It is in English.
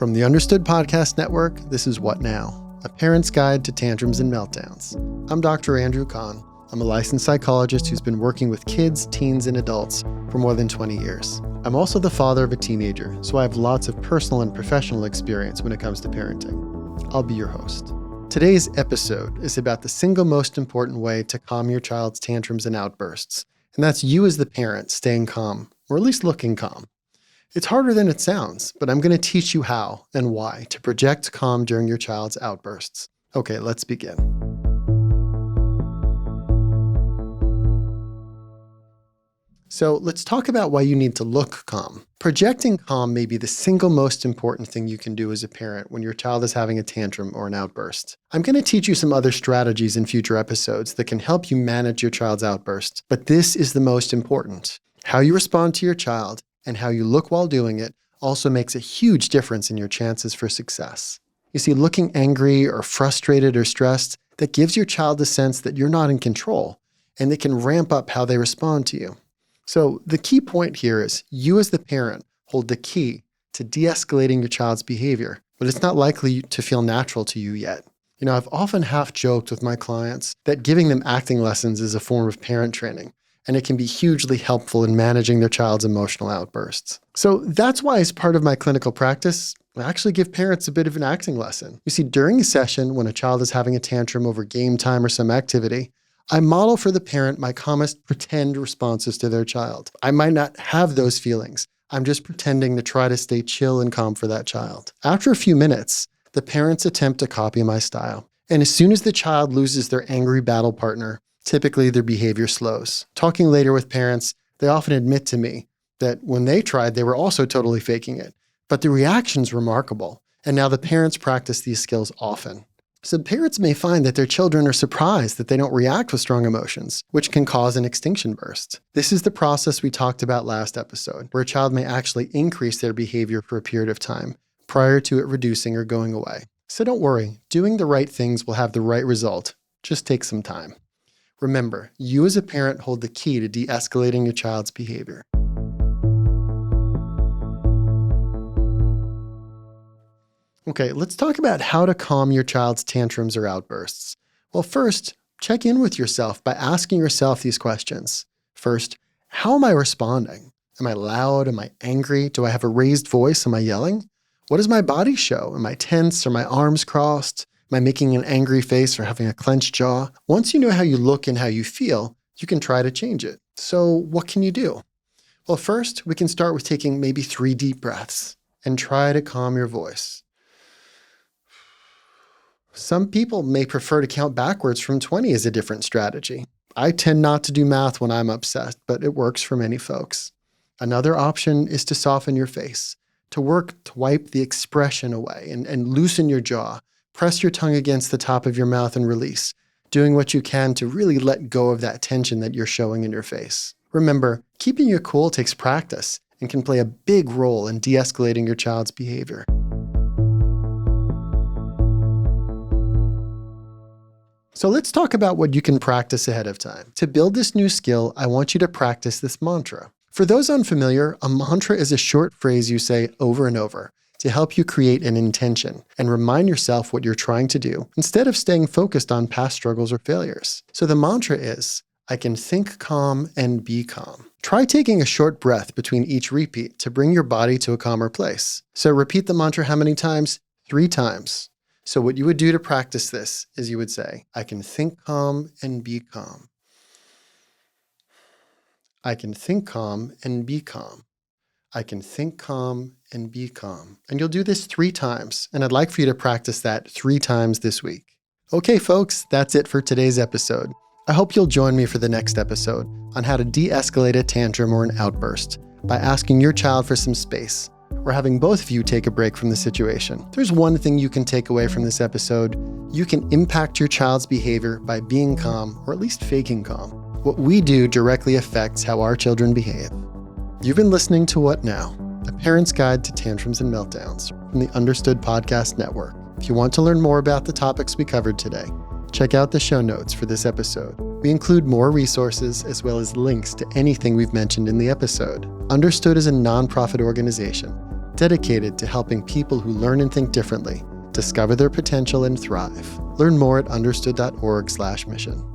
From the Understood Podcast Network, this is What Now? A parent's guide to tantrums and meltdowns. I'm Dr. Andrew Kahn. I'm a licensed psychologist who's been working with kids, teens, and adults for more than 20 years. I'm also the father of a teenager, so I have lots of personal and professional experience when it comes to parenting. I'll be your host. Today's episode is about the single most important way to calm your child's tantrums and outbursts, and that's you as the parent staying calm, or at least looking calm. It's harder than it sounds, but I'm going to teach you how and why to project calm during your child's outbursts. Okay, let's begin. So let's talk about why you need to look calm. Projecting calm may be the single most important thing you can do as a parent when your child is having a tantrum or an outburst. I'm going to teach you some other strategies in future episodes that can help you manage your child's outburst, but this is the most important. How you respond to your child and how you look while doing it also makes a huge difference in your chances for success. You see, looking angry or frustrated or stressed, that gives your child a sense that you're not in control, and it can ramp up how they respond to you. So the key point here is you as the parent hold the key to de-escalating your child's behavior, but it's not likely to feel natural to you yet. You know, I've often half joked with my clients that giving them acting lessons is a form of parent training, and it can be hugely helpful in managing their child's emotional outbursts. So that's why, as part of my clinical practice, I actually give parents a bit of an acting lesson. You see, during a session when a child is having a tantrum over game time or some activity, I model for the parent my calmest pretend responses to their child. I might not have those feelings. I'm just pretending to try to stay chill and calm for that child. After a few minutes, the parents attempt to copy my style. And as soon as the child loses their angry battle partner, typically their behavior slows. Talking later with parents, they often admit to me that when they tried, they were also totally faking it. But the reaction's remarkable. And now the parents practice these skills often. So parents may find that their children are surprised that they don't react with strong emotions, which can cause an extinction burst. This is the process we talked about last episode, where a child may actually increase their behavior for a period of time prior to it reducing or going away. So don't worry, doing the right things will have the right result. Just take some time. Remember, you as a parent hold the key to de-escalating your child's behavior. Okay, let's talk about how to calm your child's tantrums or outbursts. Well, first, check in with yourself by asking yourself these questions. First, how am I responding? Am I loud? Am I angry? Do I have a raised voice? Am I yelling? What does my body show? Am I tense? Are my arms crossed? Am I making an angry face or having a clenched jaw? Once you know how you look and how you feel, you can try to change it. So what can you do? Well, first, we can start with taking maybe 3 deep breaths and try to calm your voice. Some people may prefer to count backwards from 20 as a different strategy. I tend not to do math when I'm upset, but it works for many folks. Another option is to soften your face, to work to wipe the expression away and loosen your jaw. Press your tongue against the top of your mouth and release, doing what you can to really let go of that tension that you're showing in your face. Remember, keeping your cool takes practice and can play a big role in de-escalating your child's behavior. So let's talk about what you can practice ahead of time. To build this new skill, I want you to practice this mantra. For those unfamiliar, a mantra is a short phrase you say over and over to help you create an intention and remind yourself what you're trying to do instead of staying focused on past struggles or failures. So the mantra is, I can think calm and be calm. Try taking a short breath between each repeat to bring your body to a calmer place. So repeat the mantra how many times? 3 times. So what you would do to practice this is you would say, I can think calm and be calm. I can think calm and be calm. I can think calm and be calm. And you'll do this 3 times, and I'd like for you to practice that 3 times this week. Okay, folks, that's it for today's episode. I hope you'll join me for the next episode on how to de-escalate a tantrum or an outburst by asking your child for some space, or having both of you take a break from the situation. There's one thing you can take away from this episode. You can impact your child's behavior by being calm, or at least faking calm. What we do directly affects how our children behave. You've been listening to What Now? A parent's guide to tantrums and meltdowns from the Understood Podcast Network. If you want to learn more about the topics we covered today, check out the show notes for this episode. We include more resources as well as links to anything we've mentioned in the episode. Understood is a nonprofit organization dedicated to helping people who learn and think differently discover their potential and thrive. Learn more at understood.org/mission.